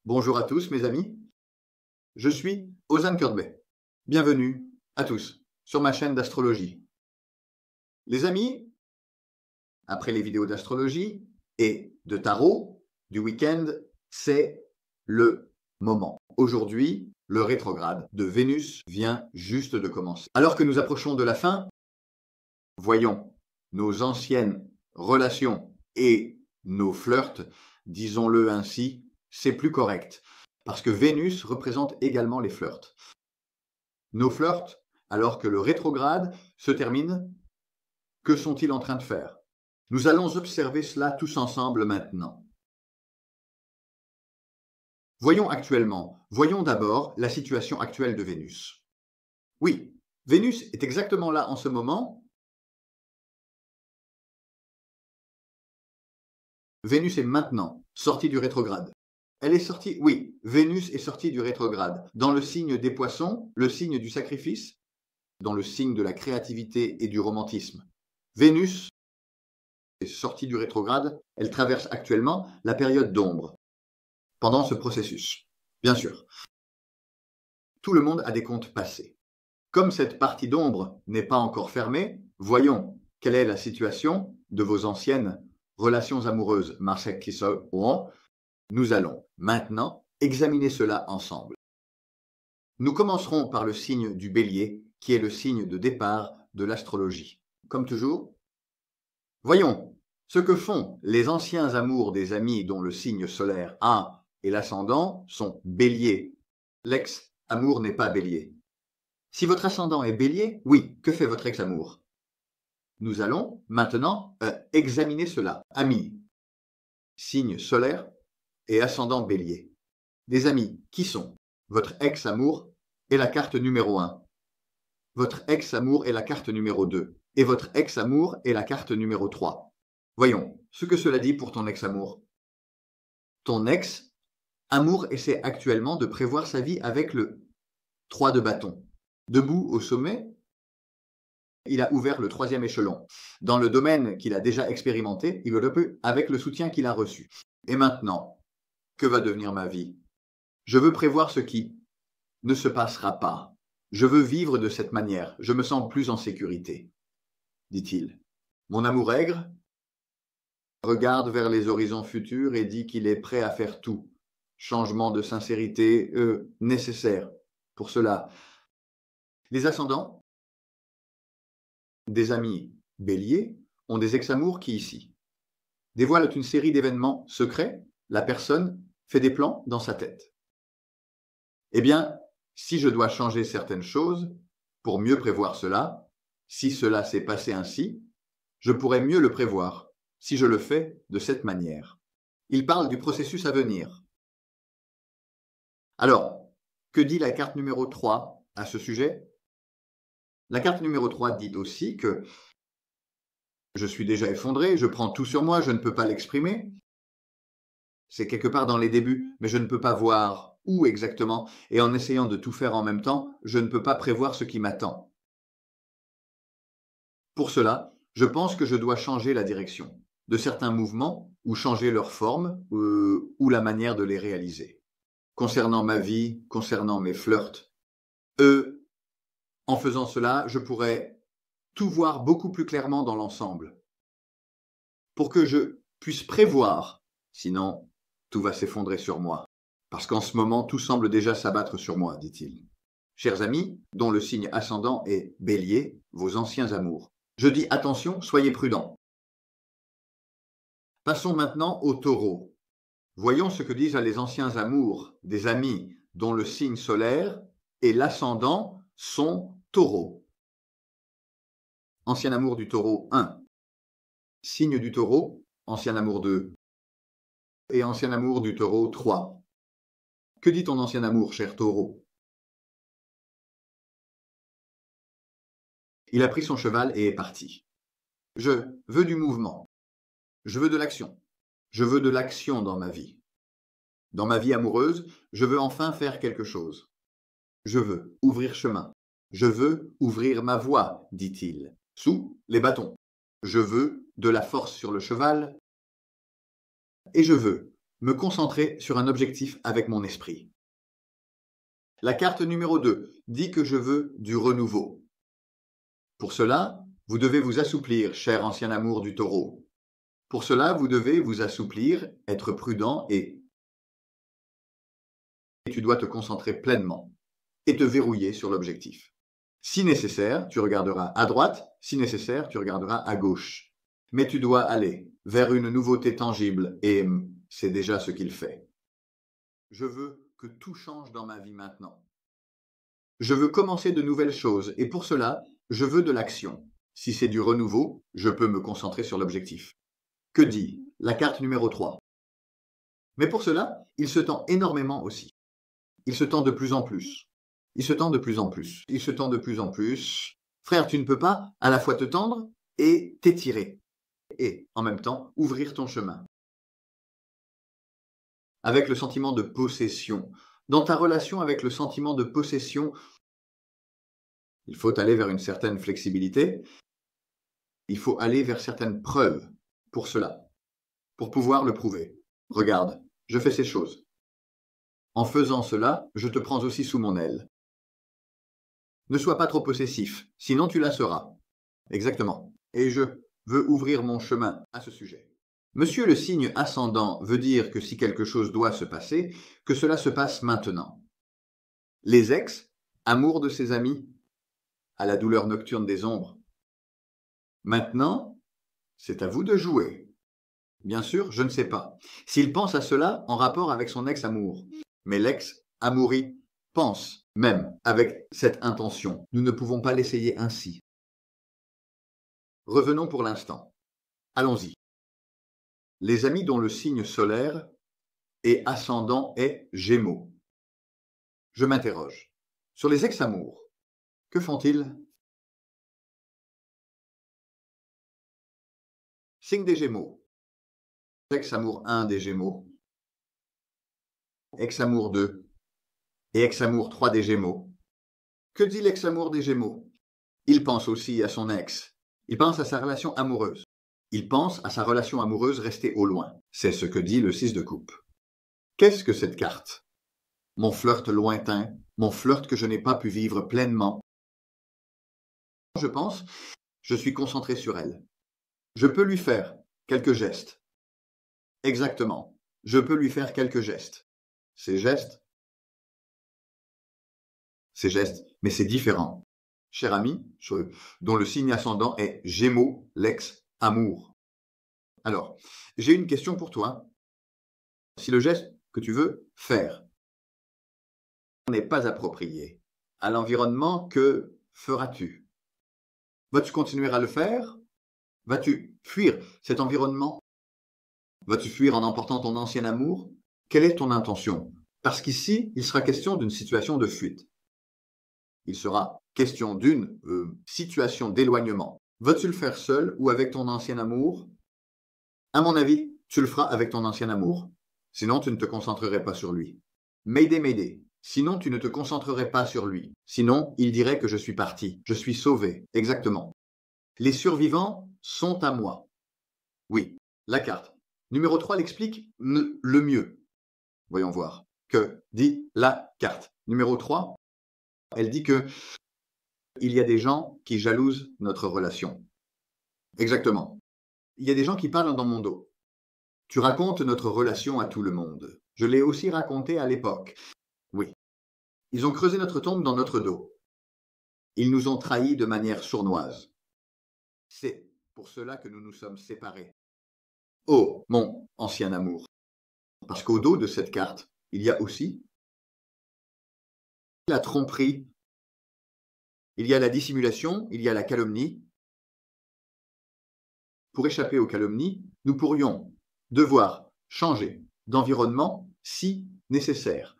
Bonjour à tous mes amis, je suis Ozan Kurbey. Bienvenue à tous sur ma chaîne d'astrologie. Les amis, après les vidéos d'astrologie et de tarot du week-end, c'est le moment. Aujourd'hui, le rétrograde de Vénus vient juste de commencer. Alors que nous approchons de la fin, voyons nos anciennes relations et nos flirts, disons-le ainsi, c'est plus correct. Parce que Vénus représente également les flirts. Nos flirts, alors que le rétrograde se termine, que sont-ils en train de faire? Nous allons observer cela tous ensemble maintenant. Voyons d'abord la situation actuelle de Vénus. Oui, Vénus est exactement là en ce moment. Vénus est maintenant sortie du rétrograde. Elle est sortie, oui, Vénus est sortie du rétrograde. Dans le signe des poissons, le signe du sacrifice, dans le signe de la créativité et du romantisme. Vénus est sortie du rétrograde, elle traverse actuellement la période d'ombre. Pendant ce processus, bien sûr, tout le monde a des comptes passés. Comme cette partie d'ombre n'est pas encore fermée, voyons quelle est la situation de vos anciennes relations amoureuses Marseille Kissel-Rouen. Nous allons maintenant examiner cela ensemble. Nous commencerons par le signe du Bélier, qui est le signe de départ de l'astrologie. Comme toujours, voyons ce que font les anciens amours des amis dont le signe solaire A et l'ascendant sont Bélier. L'ex-amour n'est pas Bélier. Si votre ascendant est Bélier, oui, que fait votre ex-amour? Nous allons maintenant examiner cela. Amis, signe solaire et ascendant Bélier. Des amis qui sont votre ex-amour est la carte numéro 1. Votre ex-amour est la carte numéro 2. Et votre ex-amour est la carte numéro 3. Voyons ce que cela dit pour ton ex-amour. Ton ex-amour essaie actuellement de prévoir sa vie avec le 3 de bâton. Debout au sommet, il a ouvert le 3e échelon. Dans le domaine qu'il a déjà expérimenté, il le peut avec le soutien qu'il a reçu. Et maintenant, que va devenir ma vie? Je veux prévoir ce qui ne se passera pas. Je veux vivre de cette manière. Je me sens plus en sécurité, dit-il. Mon amour aigre regarde vers les horizons futurs et dit qu'il est prêt à faire tout. Changement de sincérité nécessaire pour cela. Les ascendants, des amis béliers, ont des ex-amours qui ici dévoilent une série d'événements secrets. La personne fait des plans dans sa tête. Eh bien, si je dois changer certaines choses pour mieux prévoir cela, si cela s'est passé ainsi, je pourrais mieux le prévoir si je le fais de cette manière. Il parle du processus à venir. Alors, que dit la carte numéro 3 à ce sujet? La carte numéro 3 dit aussi que je suis déjà effondré, je prends tout sur moi, je ne peux pas l'exprimer. C'est quelque part dans les débuts, mais je ne peux pas voir où exactement, et en essayant de tout faire en même temps, je ne peux pas prévoir ce qui m'attend. Pour cela, je pense que je dois changer la direction de certains mouvements ou changer leur forme ou la manière de les réaliser. Concernant ma vie, concernant mes flirts, en faisant cela, je pourrais tout voir beaucoup plus clairement dans l'ensemble. Pour que je puisse prévoir, sinon tout va s'effondrer sur moi. Parce qu'en ce moment, tout semble déjà s'abattre sur moi, dit-il. Chers amis, dont le signe ascendant est Bélier, vos anciens amours. Je dis attention, soyez prudents. Passons maintenant au Taureau. Voyons ce que disent les anciens amours des amis dont le signe solaire et l'ascendant sont Taureau. Ancien amour du Taureau 1. Signe du Taureau, ancien amour 2. Et ancien amour du Taureau 3. Que dit ton ancien amour, cher Taureau? Il a pris son cheval et est parti. Je veux du mouvement. Je veux de l'action. Je veux de l'action dans ma vie. Dans ma vie amoureuse, je veux enfin faire quelque chose. Je veux ouvrir chemin. Je veux ouvrir ma voie, dit-il, sous les bâtons. Je veux de la force sur le cheval et je veux me concentrer sur un objectif avec mon esprit. La carte numéro 2 dit que je veux du renouveau. Pour cela, vous devez vous assouplir, cher ancien amour du taureau. Pour cela, vous devez vous assouplir, être prudent et tu dois te concentrer pleinement et te verrouiller sur l'objectif. Si nécessaire, tu regarderas à droite, si nécessaire, tu regarderas à gauche. Mais tu dois aller vers une nouveauté tangible et c'est déjà ce qu'il fait. Je veux que tout change dans ma vie maintenant. Je veux commencer de nouvelles choses et pour cela, je veux de l'action. Si c'est du renouveau, je peux me concentrer sur l'objectif. Que dit la carte numéro 3? Mais pour cela, il se tend énormément aussi. Il se tend de plus en plus. Il se tend de plus en plus. Il se tend de plus en plus. Frère, tu ne peux pas à la fois te tendre et t'étirer. Et, en même temps, ouvrir ton chemin. Avec le sentiment de possession. Dans ta relation avec le sentiment de possession, il faut aller vers une certaine flexibilité. Il faut aller vers certaines preuves pour cela, pour pouvoir le prouver. Regarde, je fais ces choses. En faisant cela, je te prends aussi sous mon aile. Ne sois pas trop possessif, sinon tu la seras. Exactement. Et je veux ouvrir mon chemin à ce sujet. Monsieur le signe ascendant veut dire que si quelque chose doit se passer, que cela se passe maintenant. Les ex, amour de ses amis, à la douleur nocturne des ombres. Maintenant, c'est à vous de jouer. Bien sûr, je ne sais pas. S'il pense à cela en rapport avec son ex-amour. Mais l'ex-amouri pense même avec cette intention. Nous ne pouvons pas l'essayer ainsi. Revenons pour l'instant. Allons-y. Les amis dont le signe solaire et ascendant est Gémeaux. Je m'interroge. Sur les ex-amours, que font-ils? Signe des Gémeaux. Ex-amour 1 des Gémeaux. Ex-amour 2 et ex-amour 3 des Gémeaux. Que dit l'ex-amour des Gémeaux? Il pense aussi à son ex. Il pense à sa relation amoureuse. Il pense à sa relation amoureuse restée au loin. C'est ce que dit le 6 de coupe. Qu'est-ce que cette carte? Mon flirt lointain, mon flirt que je n'ai pas pu vivre pleinement. Je pense, je suis concentré sur elle. Je peux lui faire quelques gestes. Exactement. Je peux lui faire quelques gestes. Ces gestes, mais c'est différent. Cher ami, dont le signe ascendant est Gémeaux, l'ex-amour. Alors, j'ai une question pour toi. Si le geste que tu veux faire n'est pas approprié à l'environnement, que feras-tu? Vas-tu continuer à le faire? Vas-tu fuir cet environnement? Vas-tu fuir en emportant ton ancien amour? Quelle est ton intention? Parce qu'ici, il sera question d'une situation de fuite. Il sera question d'une situation d'éloignement. Vas-tu le faire seul ou avec ton ancien amour? À mon avis, tu le feras avec ton ancien amour. Sinon, tu ne te concentrerais pas sur lui. Mayday, mayday. Sinon, tu ne te concentrerais pas sur lui. Sinon, il dirait que je suis parti. Je suis sauvé. Exactement. Les survivants sont à moi. Oui, la carte. Numéro 3 l'explique le mieux. Voyons voir. Que dit la carte? Numéro 3, elle dit que il y a des gens qui jalousent notre relation. Exactement. Il y a des gens qui parlent dans mon dos. Tu racontes notre relation à tout le monde. Je l'ai aussi raconté à l'époque. Oui. Ils ont creusé notre tombe dans notre dos. Ils nous ont trahis de manière sournoise. C'est pour cela que nous nous sommes séparés. Oh, mon ancien amour. Parce qu'au dos de cette carte, il y a aussi la tromperie, il y a la dissimulation, il y a la calomnie. Pour échapper aux calomnies, nous pourrions devoir changer d'environnement si nécessaire.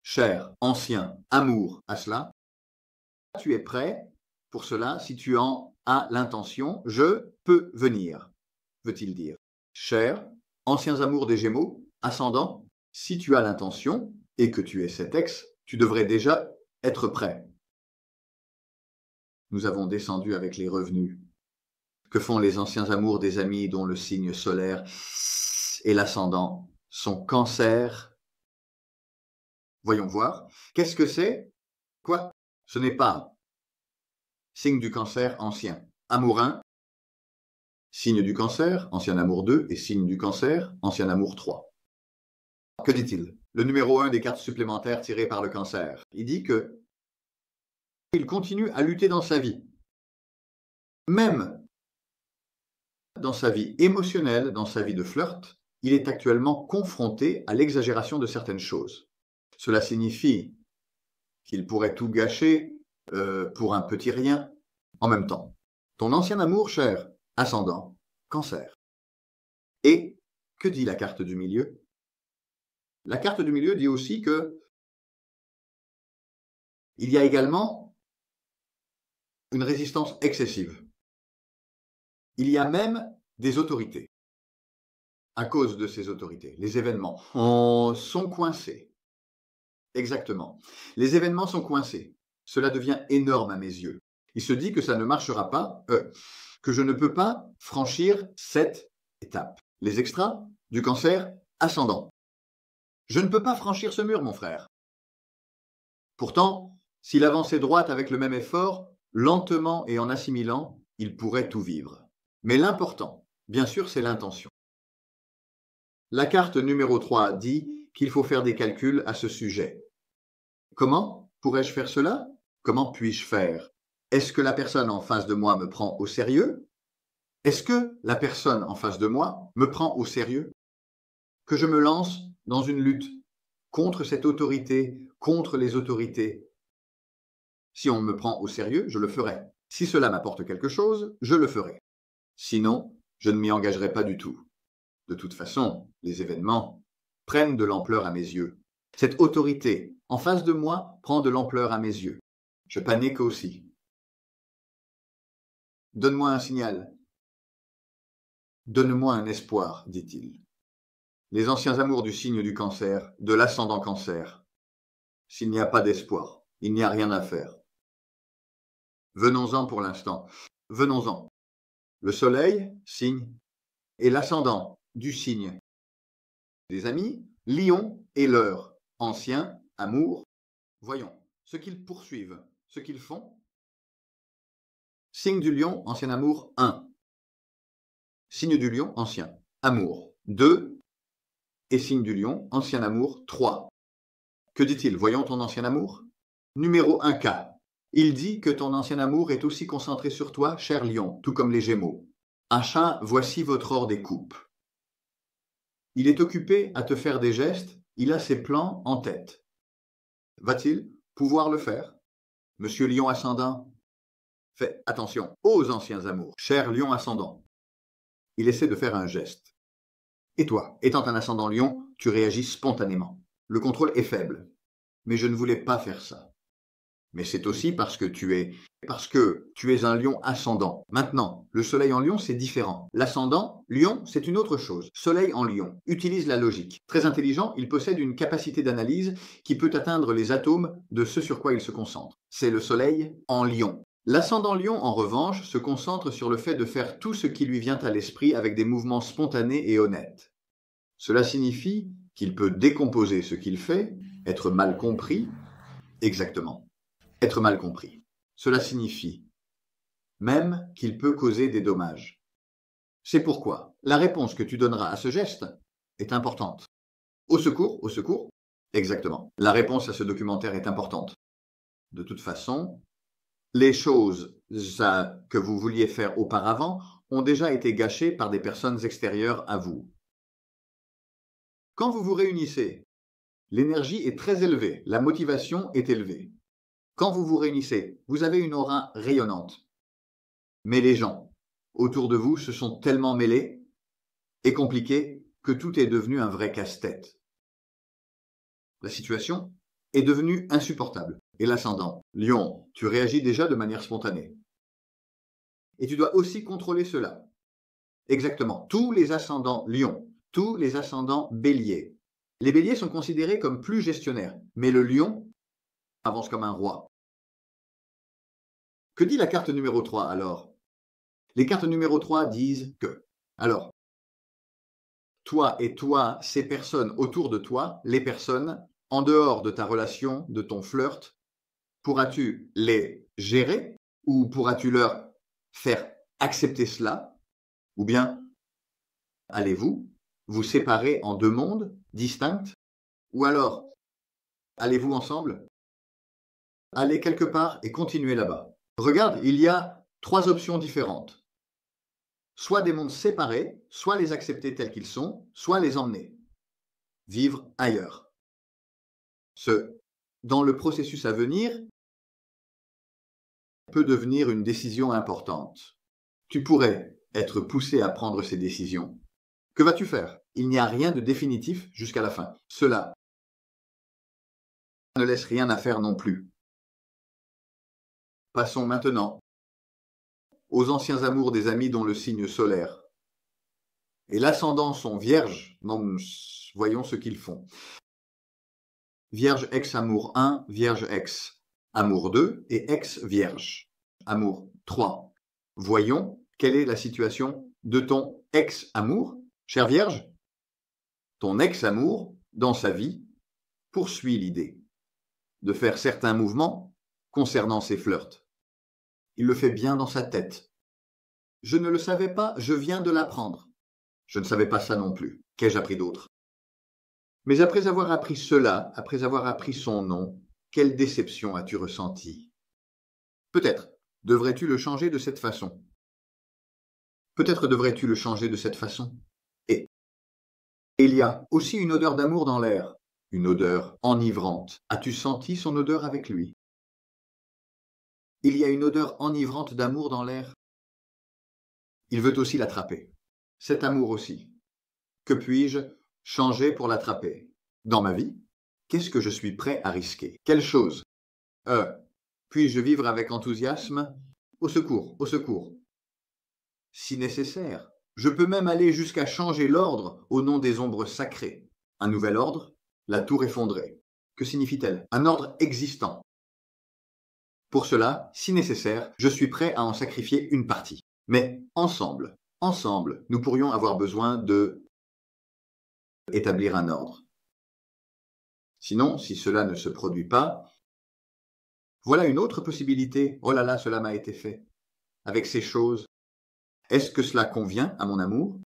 Cher, ancien, amour, à cela, tu es prêt pour cela si tu en as l'intention, je peux venir, veut-il dire. Cher, anciens amours des Gémeaux, ascendant, si tu as l'intention et que tu es cet ex, tu devrais déjà être prêt. Nous avons descendu avec les revenus. Que font les anciens amours des amis dont le signe solaire et l'ascendant son cancer. Voyons voir. Qu'est-ce que c'est? Quoi? Ce n'est pas signe du cancer ancien. Amour 1, signe du cancer, ancien amour 2, et signe du cancer, ancien amour 3. Que dit-il? Le numéro 1 des cartes supplémentaires tirées par le cancer. Il dit que il continue à lutter dans sa vie. Même dans sa vie émotionnelle, dans sa vie de flirt, il est actuellement confronté à l'exagération de certaines choses. Cela signifie qu'il pourrait tout gâcher pour un petit rien. En même temps, ton ancien amour cher, ascendant, cancer. Et que dit la carte du milieu? La carte du milieu dit aussi que il y a également une résistance excessive. Il y a même des autorités. À cause de ces autorités, les événements sont coincés. Exactement. Les événements sont coincés. Cela devient énorme à mes yeux. Il se dit que ça ne marchera pas, que je ne peux pas franchir cette étape. Les extras du cancer ascendant. Je ne peux pas franchir ce mur, mon frère. Pourtant, s'il avançait droite avec le même effort, lentement et en assimilant, il pourrait tout vivre. Mais l'important, bien sûr, c'est l'intention. La carte numéro 3 dit qu'il faut faire des calculs à ce sujet. Comment pourrais-je faire cela? Comment puis-je faire? Est-ce que la personne en face de moi me prend au sérieux? Est-ce que la personne en face de moi me prend au sérieux? Que je me lance dans une lutte contre cette autorité, contre les autorités. Si on me prend au sérieux, je le ferai. Si cela m'apporte quelque chose, je le ferai. Sinon, je ne m'y engagerai pas du tout. De toute façon, les événements prennent de l'ampleur à mes yeux. Cette autorité en face de moi prend de l'ampleur à mes yeux. Je panique aussi. Donne-moi un signal. Donne-moi un espoir, dit-il. Les anciens amours du signe du cancer, de l'ascendant cancer. S'il n'y a pas d'espoir, il n'y a rien à faire. Venons-en pour l'instant. Venons-en. Le soleil, signe, et l'ascendant du signe des amis, Lion et leur ancien amour. Voyons ce qu'ils poursuivent, ce qu'ils font. Signe du lion, ancien amour 1. Signe du lion, ancien amour 2. Et signe du lion, ancien amour 3. Que dit-il? Voyons ton ancien amour. Numéro 1K. Il dit que ton ancien amour est aussi concentré sur toi, cher lion, tout comme les Gémeaux. Achat, voici votre or des coupes. Il est occupé à te faire des gestes, il a ses plans en tête. Va-t-il pouvoir le faire? Monsieur Lion ascendant, fais attention aux anciens amours, cher Lion ascendant. Il essaie de faire un geste. Et toi, étant un ascendant Lion, tu réagis spontanément. Le contrôle est faible. Mais je ne voulais pas faire ça. Mais c'est aussi parce que tu es un lion ascendant. Maintenant, le soleil en lion, c'est différent. L'ascendant, lion, c'est une autre chose. Soleil en lion utilise la logique. Très intelligent, il possède une capacité d'analyse qui peut atteindre les atomes de ce sur quoi il se concentre. C'est le soleil en lion. L'ascendant lion, en revanche, se concentre sur le fait de faire tout ce qui lui vient à l'esprit avec des mouvements spontanés et honnêtes. Cela signifie qu'il peut décomposer ce qu'il fait, être mal compris. Exactement. Être mal compris. Cela signifie même qu'il peut causer des dommages. C'est pourquoi la réponse que tu donneras à ce geste est importante. Au secours, au secours. Exactement. La réponse à ce documentaire est importante. De toute façon, les choses que vous vouliez faire auparavant ont déjà été gâchées par des personnes extérieures à vous. Quand vous vous réunissez, l'énergie est très élevée, la motivation est élevée. Quand vous vous réunissez, vous avez une aura rayonnante. Mais les gens autour de vous se sont tellement mêlés et compliqués que tout est devenu un vrai casse-tête. La situation est devenue insupportable. Et l'ascendant, Lion, tu réagis déjà de manière spontanée. Et tu dois aussi contrôler cela. Exactement. Tous les ascendants Lion, tous les ascendants Bélier. Les Béliers sont considérés comme plus gestionnaires, mais le Lion avance comme un roi. Que dit la carte numéro 3 alors? Les cartes numéro 3 disent que, alors, toi et toi, ces personnes autour de toi, les personnes en dehors de ta relation, de ton flirt, pourras-tu les gérer ou pourras-tu leur faire accepter cela? Ou bien allez-vous vous séparer en deux mondes distincts? Ou alors allez-vous ensemble? Allez quelque part et continuez là-bas. Regarde, il y a trois options différentes. Soit des mondes séparés, soit les accepter tels qu'ils sont, soit les emmener. Vivre ailleurs. Dans le processus à venir, peut devenir une décision importante. Tu pourrais être poussé à prendre ces décisions. Que vas-tu faire? Il n'y a rien de définitif jusqu'à la fin. Cela ne laisse rien à faire non plus. Passons maintenant aux anciens amours des amis dont le signe solaire et l'ascendant sont vierges. Voyons ce qu'ils font. Vierge ex amour 1, vierge ex amour 2 et ex vierge amour 3. Voyons quelle est la situation de ton ex-amour, chère vierge. Ton ex-amour, dans sa vie, poursuit l'idée de faire certains mouvements concernant ses flirts. Il le fait bien dans sa tête. Je ne le savais pas, je viens de l'apprendre. Je ne savais pas ça non plus. Qu'ai-je appris d'autre? Mais après avoir appris cela, après avoir appris son nom, quelle déception as-tu ressenti? Peut-être devrais-tu le changer de cette façon. Peut-être devrais-tu le changer de cette façon. Et il y a aussi une odeur d'amour dans l'air, une odeur enivrante. As-tu senti son odeur avec lui? Il y a une odeur enivrante d'amour dans l'air. Il veut aussi l'attraper. Cet amour aussi. Que puis-je changer pour l'attraper? Dans ma vie, qu'est-ce que je suis prêt à risquer? Quelle chose? Puis-je vivre avec enthousiasme? Au secours, au secours. Si nécessaire, je peux même aller jusqu'à changer l'ordre au nom des ombres sacrées. Un nouvel ordre, la tour effondrée. Que signifie-t-elle? Un ordre existant. Pour cela, si nécessaire, je suis prêt à en sacrifier une partie. Mais ensemble, nous pourrions avoir besoin de établir un ordre. Sinon, si cela ne se produit pas, voilà une autre possibilité. Oh là là, cela m'a été fait. Avec ces choses, est-ce que cela convient à mon amour?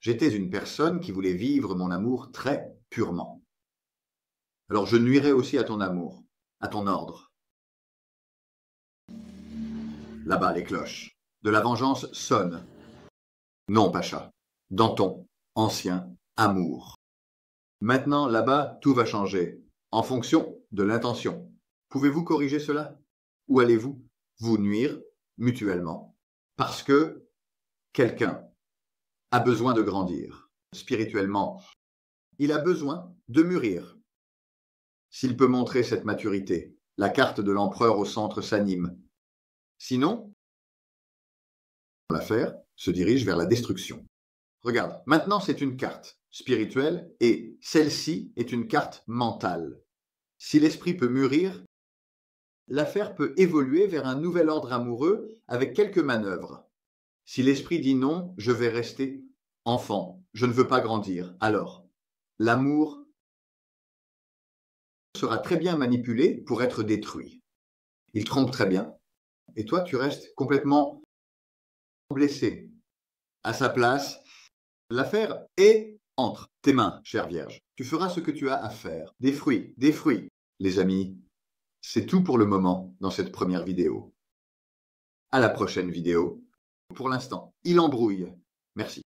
J'étais une personne qui voulait vivre mon amour très purement. Alors je nuirais aussi à ton amour, à ton ordre. Là-bas, les cloches de la vengeance sonnent. Non, Pacha, dans ton ancien amour. Maintenant, là-bas, tout va changer, en fonction de l'intention. Pouvez-vous corriger cela? Ou allez-vous vous nuire mutuellement? Parce que quelqu'un a besoin de grandir spirituellement. Il a besoin de mûrir. S'il peut montrer cette maturité, la carte de l'empereur au centre s'anime. Sinon, l'affaire se dirige vers la destruction. Regarde, maintenant c'est une carte spirituelle et celle-ci est une carte mentale. Si l'esprit peut mûrir, l'affaire peut évoluer vers un nouvel ordre amoureux avec quelques manœuvres. Si l'esprit dit non, je vais rester enfant, je ne veux pas grandir, alors l'amour sera très bien manipulé pour être détruit. Il trompe très bien, et toi tu restes complètement blessé. À sa place, l'affaire est entre tes mains, chère Vierge. Tu feras ce que tu as à faire. Des fruits. Les amis, c'est tout pour le moment dans cette première vidéo. À la prochaine vidéo. Pour l'instant, il embrouille. Merci.